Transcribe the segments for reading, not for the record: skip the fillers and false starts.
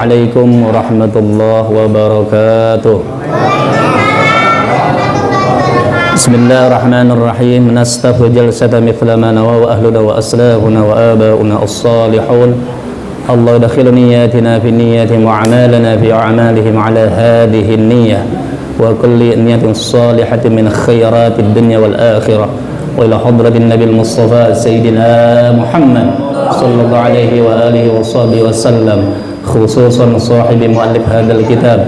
Assalamualaikum warahmatullahi wabarakatuh. Bismillahirrahmanirrahim. Nastafu jalsata mithla ma nawa wa ahluna wa aslafuna wa abauna as-salihun. Allah yadkhilu niyatina fi niyatihim wa a'malana fi a'malihim ala hadhihi an-niyyah wa kulli niyatin salihatin min khairatid dunya wal akhirah. Wa ila hadratin Nabil Mustafa Sayyidina Muhammad sallallahu alaihi wa alihi wa sahbihi wa sallam, khususan sahibi muallif hadzal kitab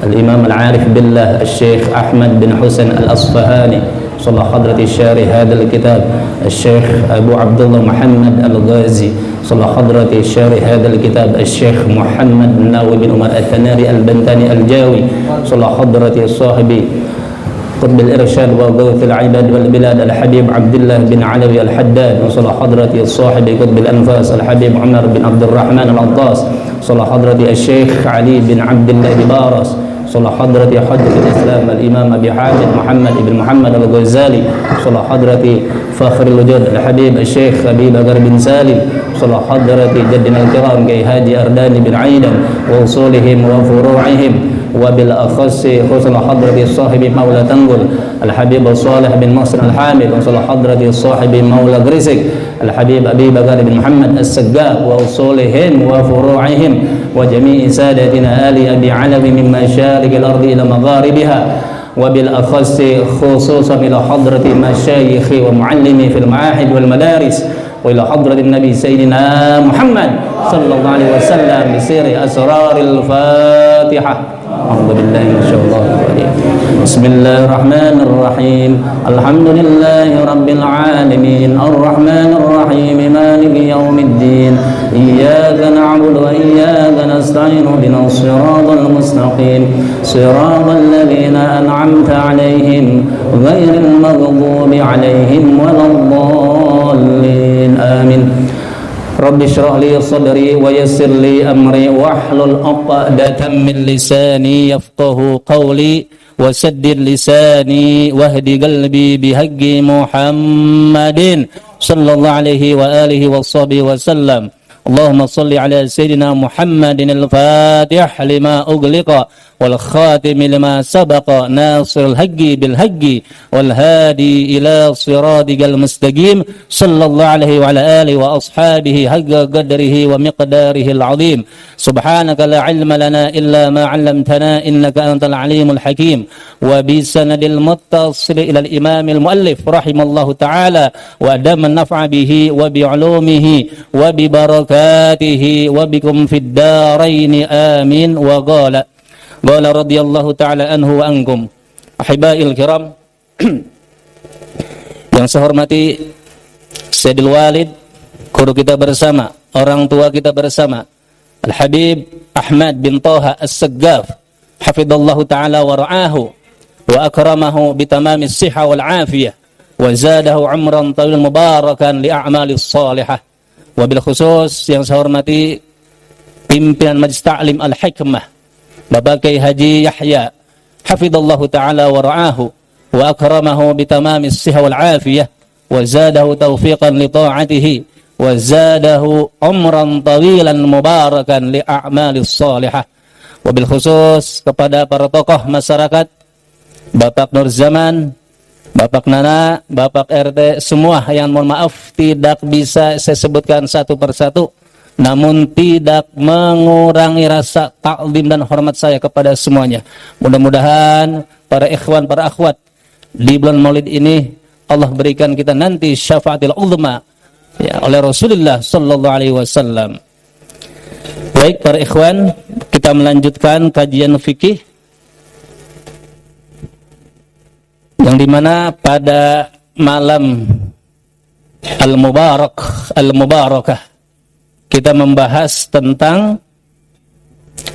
Al-Imam Al-Arif Billah Al-Syekh Ahmad bin Husain Al-Asfahani, sallallahu hadrati syarih hadzal kitab Al-Syekh Abu Abdullah Muhammad Al-Ghazi, sallallahu hadrati syarih hadzal kitab Al-Syekh Muhammad Nawawi bin Umar Al-Thanari Al-Bantani Al-Jawi, sallallahu hadrati sahibi قطب الإرشاد وغوث العباد والبلاد الحبيب عبد الله بن علوي الحداد، وصلى حضرة صاحب قطب الأنفاس الحبيب عمر بن عبد الرحمن العطاس، صلى حضرة الشيخ علي بن عبد الله بارس، صلى حضرة حجة الإسلام الإمام أبي حامد محمد بن محمد الغزالي، صلى حضرة فخر الوجود الحبيب الشيخ أبي بكر بن سالم، صلى حضرة جدنا الكرام كي هاجي أرداني بن عيدا ووصولهم وفروعهم، وبالأخص حسن حضرة صاحب مولى تنقل الحبيب صالح بن مصر الحامد، وصل حضرة صاحب مولى غريسك الحبيب أبي بكر بن محمد السقاف وأصولهم وفروعهم وجميع سادتنا آل أبي علوي من مشارق الأرض إلى مغاربها، وبالأخص خصوصا إلى حضرة مشايخ ومعلمي في المعاهد والمدارس، وإلى حضرة النبي سيدنا محمد صلى الله عليه وسلم بسير أسرار الفاتحة. أعوذ بالله من الشيطان الرجيم. بسم الله الرحمن الرحيم. الحمد لله رب العالمين الرحمن الرحيم مالك يوم الدين إياك نعبد وإياك نستعين اهدنا الصراط المستقيم صراط الذين أنعمت عليهم غير المغضوب عليهم ولا الضالين آمين. Rabbi syrah li sadri wa yassir li amri wahlul 'uqdatam min lisani yafqahu qawli wa saddid lisani wahdi qalbi bihaqqi Muhammadin sallallahu alaihi wa alihi wa sahbihi wa sallam. Allahumma salli ala sayyidina Muhammadin al-fatih lima ughliqa wal khatim lima sabaqa nasirul haqqi bil haqqi wal hadi ila siratikal mustaqim sallallahu alaihi wa ala alihi wa ashabihi haqqa qadrihi wa miqdarihi al-azim. Subhanaka la ilma lana illa ma 'allamtana innaka antal alimul hakim. Wa bi sanadil muttasil ila al-imam al-muallif rahimallahu ta'ala wa adama an-naf'a bihi wa bi 'ulumihi wa bi barakatihi wa bikum fid darain amin. Wa qala qala radhiyallahu ta'ala anhu wa ankum ahibail kiram. Yang saya hormati Sayyidul Walid, guru kita bersama, orang tua kita bersama, Al-Habib Ahmad bin Thaha As-Saggaf, hafidhallahu ta'ala wa ra'ahu wa akramahu bitamamis sihha wal afiyah wa zadahu umran tawilan mubarakan li a'malis salihah. Wabil khusus yang saya hormati pimpinan Majlis Ta'lim Al-Hikmah Bapak Kiai Haji Yahya, hafidhallahu ta'ala wa ra'ahu wa akramahu bitamamis sihha wal afiyah wa zadahu taufiqan li ta'atihi wa zadahu umran tawilan mubarakan li a'malis salihah. Wabil khusus kepada para tokoh masyarakat, Bapak Nur Zaman, Bapak Nana, Bapak RT, semua yang mohon maaf tidak bisa saya sebutkan satu persatu, namun tidak mengurangi rasa taklim dan hormat saya kepada semuanya. Mudah-mudahan para ikhwan, para akhwat di bulan Maulid ini Allah berikan kita nanti syafaatil uzma ya, oleh Rasulullah sallallahu alaihi wasallam. Baik para ikhwan, kita melanjutkan kajian fikih yang dimana pada malam al-mubarakah kita membahas tentang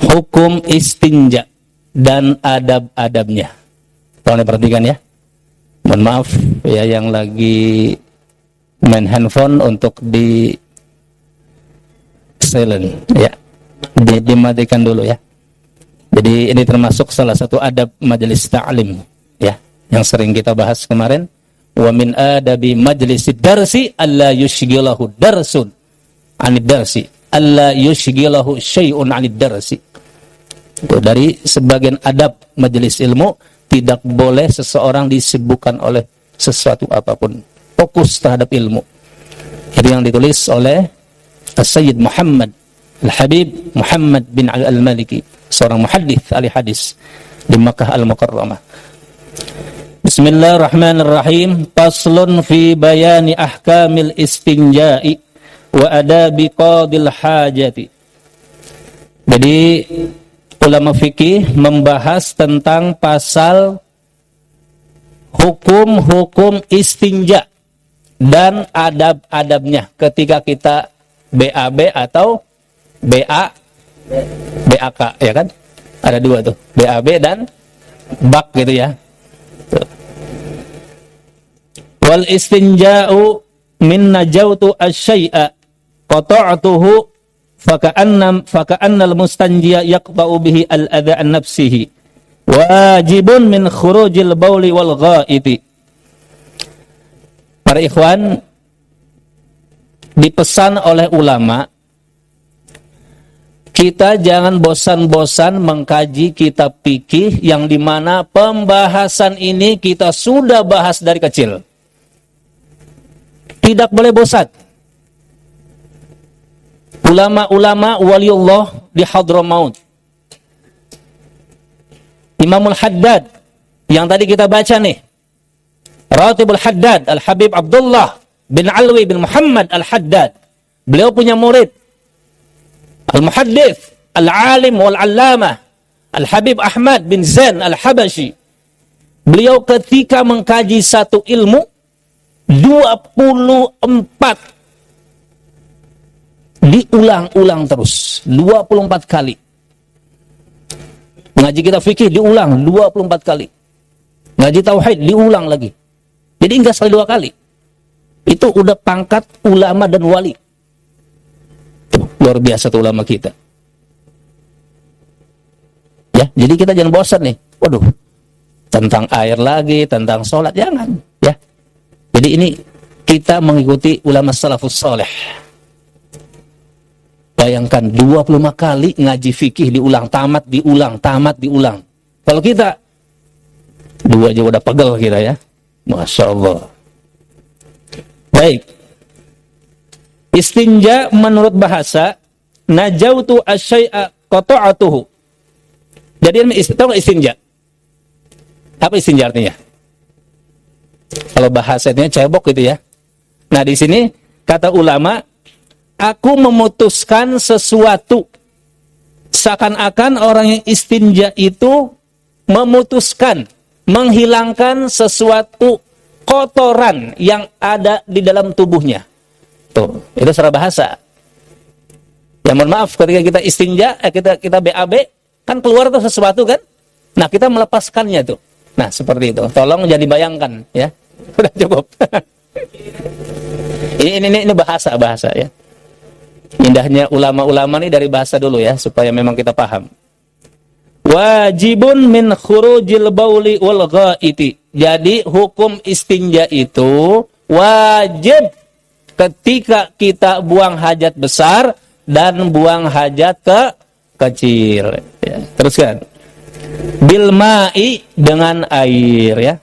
hukum istinja dan adab-adabnya. Tolong diperhatikan ya. Mohon maaf ya yang lagi main handphone untuk di silent ya. Dimatikan dulu ya. Jadi ini termasuk salah satu adab majelis ta'lim ya, yang sering kita bahas kemarin. Wa min adabi majlisid darsi alla yushghilahu darsun 'anid darsi, alla yushghilahu syai'un 'anid darsi. Itu dari sebagian adab majelis ilmu, tidak boleh seseorang disibukkan oleh sesuatu apapun. Fokus terhadap ilmu. Itu yang ditulis oleh Sayyid Muhammad Al-Habib Muhammad bin Ali Al-Maliki, seorang muhaddits ahli hadis di Makkah Al-Mukarramah. Bismillahirrahmanirrahim. Faslun fi bayani ahkamil istinja'i wa adabi qadil hajati. Jadi ulama fikih membahas tentang pasal hukum-hukum istinja dan adab-adabnya ketika kita BAB atau BAK, ya kan? Ada dua tuh, BAB dan BAK gitu ya. Wal istinja'u min najautu asy-syai'a qata'tuhu faka'anna al-mustanjiya yaqta'u bihi al-adha an nafsihi wajibun min khurujil bauli wal ghaiti. Para ikhwan, dipesan oleh ulama, kita jangan bosan-bosan mengkaji kitab fikih yang dimana pembahasan ini kita sudah bahas dari kecil. Tidak boleh bosan. Ulama-ulama waliullah di Hadramaut, Imamul Haddad yang tadi kita baca nih, Ratibul Haddad Al-Habib Abdullah bin Alwi bin Muhammad Al-Haddad, beliau punya murid Al-Muhaddits Al-Alim Wal-Allamah Al-Habib Ahmad bin Zain Al-Habashi. Beliau ketika mengkaji satu ilmu 24 diulang-ulang terus, 24 kali. Ngaji kita fikih diulang 24 kali. Ngaji tauhid diulang lagi. Jadi enggak sekali 2 kali. Itu udah pangkat ulama dan wali. Tuh, luar biasa tuh ulama kita. Ya, jadi kita jangan bosan nih. Waduh, tentang air lagi, tentang sholat, jangan. Ya. Jadi ini kita mengikuti ulama salafus saleh. Bayangkan 25 kali ngaji fikih diulang, tamat diulang, tamat diulang. Kalau kita 2 aja udah pegel kita ya. Masya Allah. Baik. Istinja menurut bahasa, najautu asyai'a qata'atuhu. Jadi tahu nggak istinja? Apa istinja artinya? Kalau bahasanya cebok gitu ya. Nah di sini kata ulama, aku memutuskan sesuatu. Seakan-akan orang yang istinja itu memutuskan, menghilangkan sesuatu kotoran yang ada di dalam tubuhnya. Tuh, itu secara bahasa. Ya mohon maaf, ketika kita istinja, kita BAB, kan keluar tuh sesuatu kan? Nah kita melepaskannya tuh. Nah seperti itu. Tolong jangan dibayangkan ya. Udah cukup. ini bahasa ya. Indahnya ulama-ulama ini dari bahasa dulu ya, supaya memang kita paham. Wajibun min khurujil bauli wal ghaiti. Jadi hukum istinja itu wajib ketika kita buang hajat besar dan buang hajat kecil. Ya, teruskan. Bil ma'i, dengan air ya.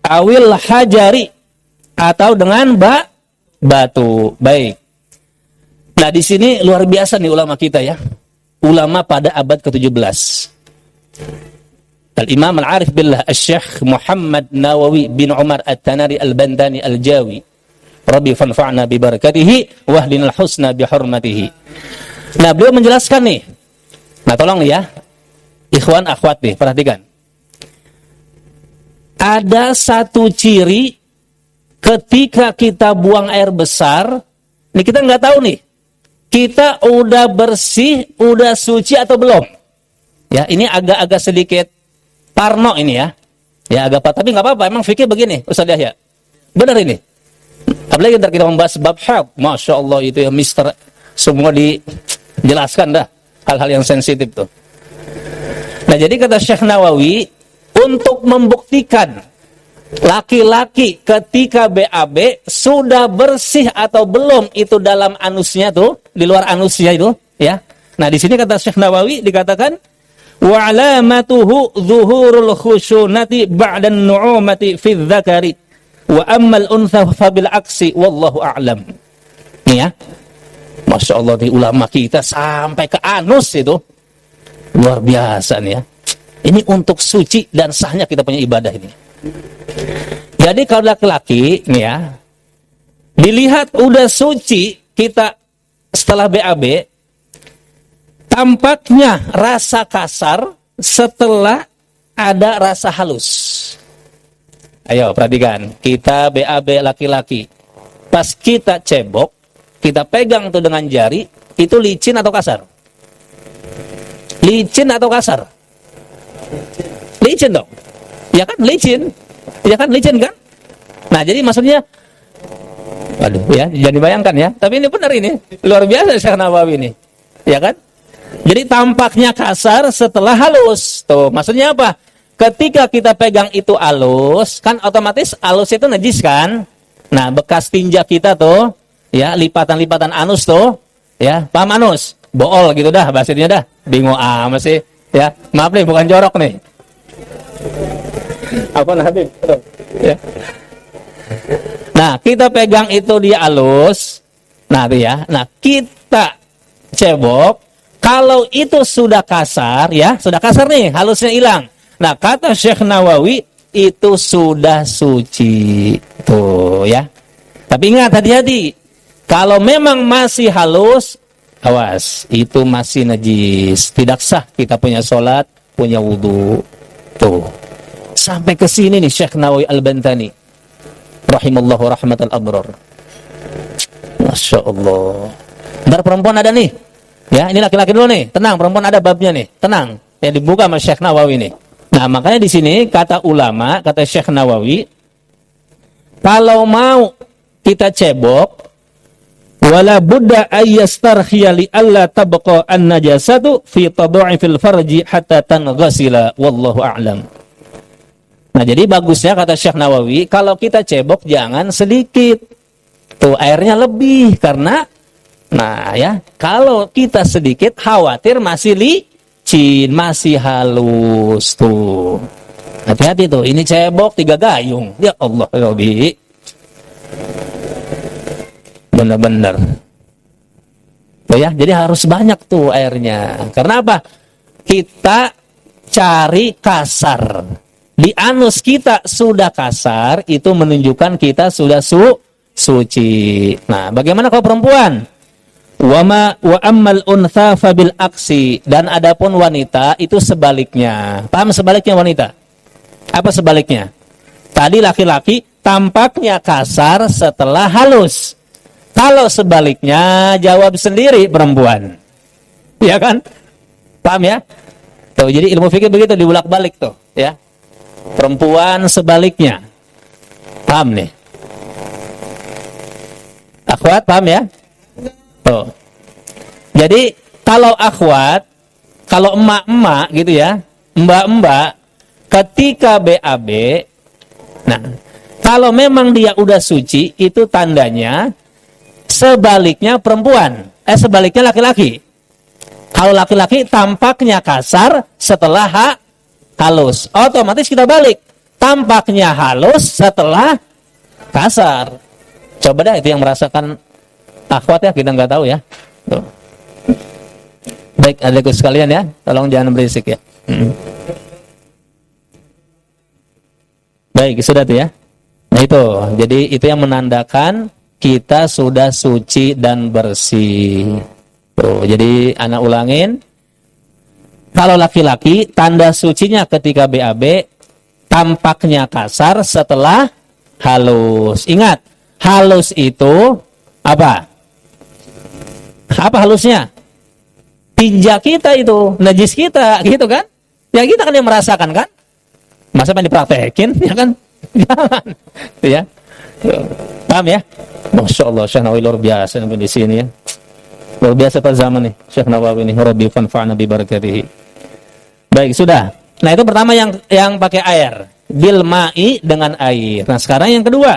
Awil hajari, atau dengan batu. Baik. Nah, di sini luar biasa nih ulama kita ya. Ulama pada abad ke-17. Al-Imam Al-Arif Billah Al-Syekh Muhammad Nawawi bin Umar At-Tanari Al-Bandani Al-Jawi. Rabbi fanfa'na bi barakatihi wa ahlina al-husna bi hurmatihi. Nah, beliau menjelaskan nih. Nah, tolong ya. Ikhwan akhwat nih, perhatikan. Ada satu ciri ketika kita buang air besar, ini kita nggak tahu nih, kita udah bersih, udah suci atau belum. Ya, ini agak-agak sedikit parno ini ya. Ya agak tapi nggak apa-apa, emang fikih begini, Ustaz Yahya. Benar ini. Apalagi ntar kita membahas bab haid, Masya Allah itu ya mister, semua dijelaskan dah hal-hal yang sensitif tuh. Nah jadi kata Syekh Nawawi, untuk membuktikan laki-laki ketika BAB sudah bersih atau belum itu dalam anusnya tuh, di luar anusnya itu, ya. Nah, di sini kata Syekh Nawawi dikatakan wa alamatuhu zuhurul khusyunati ba'da nu'umati fi dzakari wa ammal untha fa bil aksi wallahu a'lam. Nih ya. Masya Allah, di ulama kita sampai ke anus itu. Luar biasa nih ya. Ini untuk suci dan sahnya kita punya ibadah ini. Jadi kalau laki-laki nih ya, dilihat udah suci kita setelah BAB, tampaknya rasa kasar setelah ada rasa halus. Ayo perhatikan, kita BAB laki-laki. Pas kita cebok, kita pegang tuh dengan jari, itu licin atau kasar? Licin atau kasar? Licin dong. Ya kan, licin. Ya kan, licin kan? Nah, jadi maksudnya, waduh ya, jangan dibayangkan ya. Tapi ini benar ini, luar biasa Syekh Nawawi ini. Ya kan? Jadi tampaknya kasar setelah halus. Tuh, maksudnya apa? Ketika kita pegang itu halus, kan otomatis halus itu najis kan? Nah, bekas tinja kita tuh, ya, lipatan-lipatan anus tuh, ya, paham anus? Bool gitu dah, bahasanya dah. Bingung amat sih, ya. Maaf nih, bukan jorok nih. Apa nanti? Ya. Nah, kita pegang itu dia halus. Nah, tuh ya. Nah, kita cebok. Kalau itu sudah kasar, ya, sudah kasar nih, halusnya hilang. Nah, kata Syekh Nawawi, itu sudah suci. Tuh, ya. Tapi ingat, hati-hati. Kalau memang masih halus, awas, itu masih najis. Tidak sah kita punya sholat, punya wudu. Tuh. Sampai ke sini nih Syekh Nawawi Al-Bantani. Rahimallahu rahmatal abrar. Masya Allah. Ntar perempuan ada nih. Ya, ini laki-laki dulu nih. Tenang, perempuan ada babnya nih. Tenang. Yang dibuka sama Syekh Nawawi nih. Nah, makanya di sini kata ulama, kata Syekh Nawawi, kalau mau kita cebok, wala budda ayyastarkhiya li alla tabqa an-najasatu fi tad'ifil farji hatta tanghasila wallahu a'lam. Nah, jadi bagusnya kata Syekh Nawawi, kalau kita cebok jangan sedikit. Tuh airnya lebih karena nah ya, kalau kita sedikit khawatir masih licin, masih halus tuh. Hati-hati tuh, ini cebok 3 gayung. Ya Allah, Robi. Benar-benar. Tuh ya, jadi harus banyak tuh airnya. Karena apa? Kita cari kasar. Di anus kita sudah kasar, itu menunjukkan kita sudah suci. Nah, bagaimana kalau perempuan? Wa ammal untha fabil aksi, dan adapun wanita itu sebaliknya. Paham sebaliknya wanita? Apa sebaliknya? Tadi laki-laki tampaknya kasar setelah halus. Kalau sebaliknya jawab sendiri perempuan. Ya kan? Paham ya? Tuh, jadi ilmu fikih begitu dibolak-balik tuh, ya. Perempuan sebaliknya. Paham nih? Akhwat paham ya? Tuh. Jadi kalau akhwat, kalau emak-emak gitu ya, mbak-mbak, ketika BAB, nah, kalau memang dia udah suci, itu tandanya sebaliknya perempuan, sebaliknya laki-laki. Kalau laki-laki tampaknya kasar setelah halus, otomatis kita balik, tampaknya halus setelah kasar. Coba dah itu yang merasakan akhwat ya, kita nggak tahu ya. Tuh. Baik, adikku sekalian ya, tolong jangan berisik ya. Baik, sudah tuh ya. Nah itu, jadi itu yang menandakan kita sudah suci dan bersih. Tuh, jadi anak ulangin. Kalau laki-laki, tanda sucinya ketika BAB, tampaknya kasar setelah halus. Ingat, halus itu apa? Apa halusnya? Tinja kita itu, najis kita, gitu kan? Ya kita kan yang merasakan kan? Masa pengen dipraktekin, ya kan? Jangan, ya. Paham ya? Masya Allah, Syekh Nawawi luar biasa sampai di sini ya. Luar biasa pada zaman nih, Syekh Nawawi ini. Rabbi fanfa'na bi barakatihi. Baik, sudah. Nah itu pertama yang pakai air, bil ma'i dengan air. Nah sekarang yang kedua,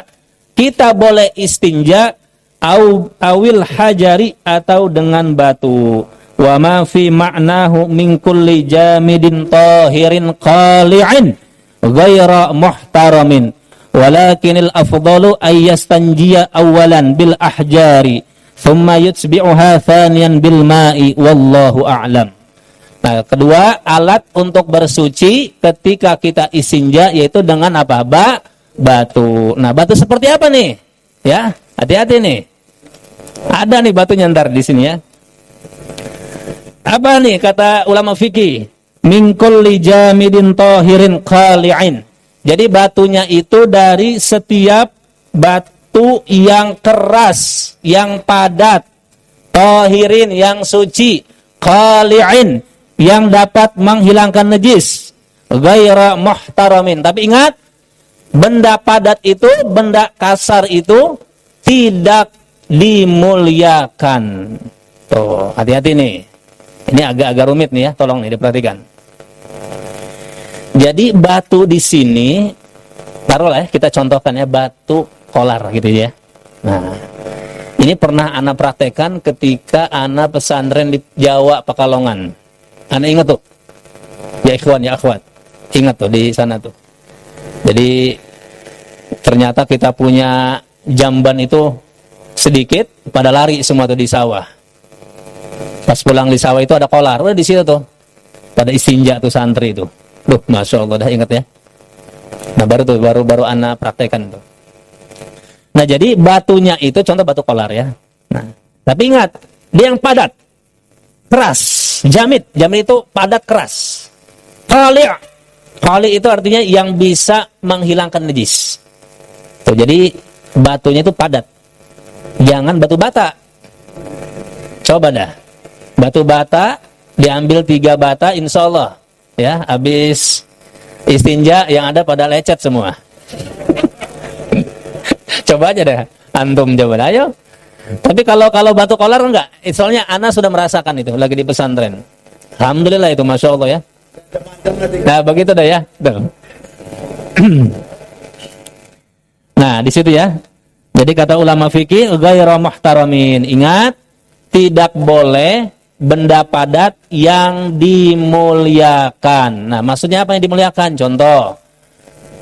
kita boleh istinja awil hajari atau dengan batu. wa ma fi ma'nahu min kulli jamidin tahirin qali'in ghaira muhtaramin walakinil afdalu ay yastanjiya awalan bil ahjari thumma yutbi'uha thaniyan bil ma'i wallahu a'lam. Nah, kedua, alat untuk bersuci ketika kita istinja yaitu dengan apa? Batu. Nah, batu seperti apa nih? Ya, hati-hati nih. Ada nih batunya ntar di sini ya. Apa nih kata ulama fikih? Min kulli jamidin tahirin qali'in. Jadi batunya itu dari setiap batu yang keras, yang padat, tahirin yang suci, qali'in yang dapat menghilangkan najis, ghaira muhtaramin. Tapi ingat, benda padat itu, benda kasar itu tidak dimuliakan. Tuh, hati-hati nih. Ini agak-agak rumit nih ya, tolong nih diperhatikan. Jadi batu di sini, taruhlah ya, kita contohkan ya, batu kolar gitu ya. Nah, ini pernah ana praktekkan ketika ana pesantren di Jawa Pekalongan. Anda ingat tuh, ya ikhwan, ya akhwat, ingat tuh di sana tuh. Jadi ternyata kita punya jamban itu sedikit, pada lari semua tuh di sawah. Pas pulang di sawah itu ada kolar, udah di situ tuh, pada istinja tuh santri itu. Duh, masya Allah, dah ingat ya. Nah baru anak praktekan tuh. Nah jadi batunya itu contoh batu kolar ya. Nah tapi ingat, dia yang padat, keras. Jamid itu padat keras. Qali' itu artinya yang bisa menghilangkan najis. Tuh, jadi batunya itu padat. Jangan batu bata. Coba dah. Batu bata diambil 3 bata, insya Allah ya habis istinja yang ada pada lecet semua. Coba aja deh, antum coba dah, ayo. Tapi kalau batu kolar enggak, soalnya ana sudah merasakan itu lagi di pesantren. Alhamdulillah itu, masya Allah ya. Nah begitu dah ya. Nah di situ ya. Jadi kata ulama fikih, ghairu muhtaramin. Ingat, tidak boleh benda padat yang dimuliakan. Nah maksudnya apa yang dimuliakan? Contoh,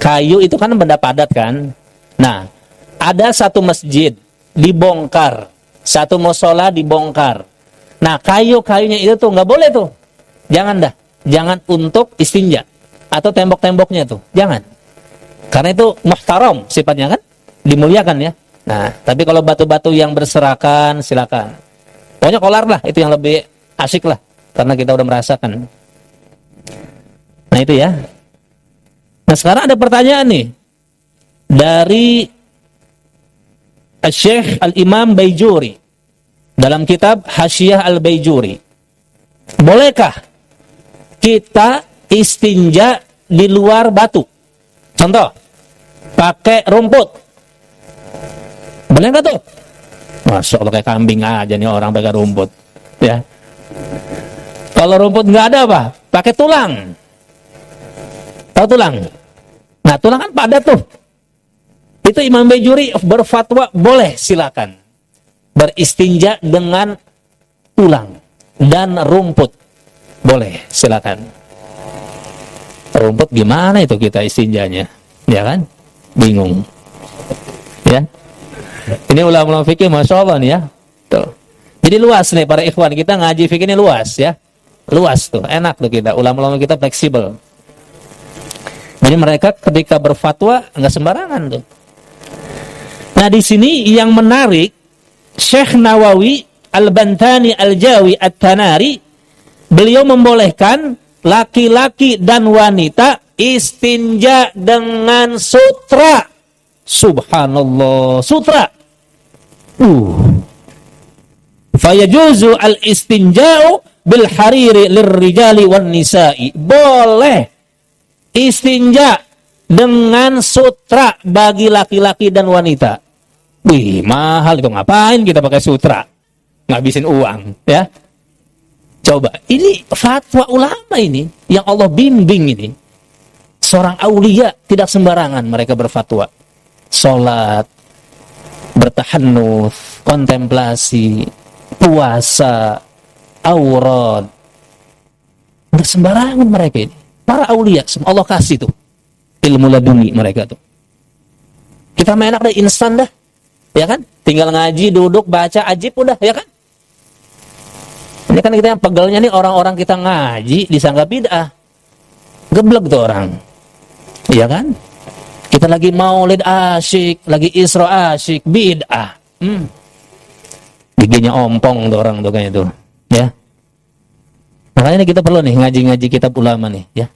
kayu itu kan benda padat kan. Nah ada satu masjid dibongkar, satu musola dibongkar. Nah kayu-kayunya itu tuh nggak boleh tuh, jangan dah, jangan untuk istinja atau tembok-temboknya tuh, jangan. Karena itu muhtaram sifatnya kan, dimuliakan ya. Nah tapi kalau batu-batu yang berserakan silakan. Pokoknya kolar lah, itu yang lebih asik lah, karena kita udah merasakan. Nah itu ya. Nah sekarang ada pertanyaan nih dari Syekh Al-Imam Baijuri dalam kitab Hasyiyah Al-Baijuri. Bolehkah kita istinja di luar batu? Contoh, pakai rumput. Boleh nggak tuh? Masya Allah, kayak kambing aja nih orang pakai rumput. Ya. Kalau rumput nggak ada apa? Pakai tulang. Tahu tulang? Nah tulang kan padat tuh. Itu Imam Baijuri berfatwa boleh, silakan beristinja dengan tulang dan rumput, boleh, silakan. Rumput gimana itu kita istinjanya, ya kan? Bingung, ya. Ini ulama fikih, masya Allah nih ya. Tuh. Jadi luas nih para ikhwan, kita ngaji fikih ini luas ya, luas tuh, enak tuh kita. Ulama-ulama kita fleksibel. Jadi mereka ketika berfatwa nggak sembarangan tuh. Nah di sini yang menarik, Syekh Nawawi Al-Bantani Al-Jawi At-Tanari, beliau membolehkan laki-laki dan wanita istinja dengan sutra. Subhanallah, sutra. Fayajuzu al-istinja'u bil hariri lirrijali wan nisa'i. Boleh istinja dengan sutra bagi laki-laki dan wanita. Wih, mahal itu, ngapain kita pakai sutra? Ngabisin uang, ya. Coba, ini fatwa ulama ini, yang Allah bimbing ini. Seorang aulia tidak sembarangan mereka berfatwa. Salat, bertahannuts, kontemplasi, puasa, aurad. Nggak sembarangan mereka ini. Para aulia, Allah kasih tuh ilmu laduni mereka tuh. Kita main enak deh, instan dah, ya kan? Tinggal ngaji, duduk, baca, ajib udah, ya kan? Ini kan kita yang pegelnya nih orang-orang kita ngaji disangka bid'ah, geblek tuh orang, ya kan? Kita lagi maulid asyik, lagi isra asyik, bid'ah. Giginya ompong tuh orang tuh kayaknya tuh, ya. Makanya kita perlu nih ngaji-ngaji kitab ulama nih, ya.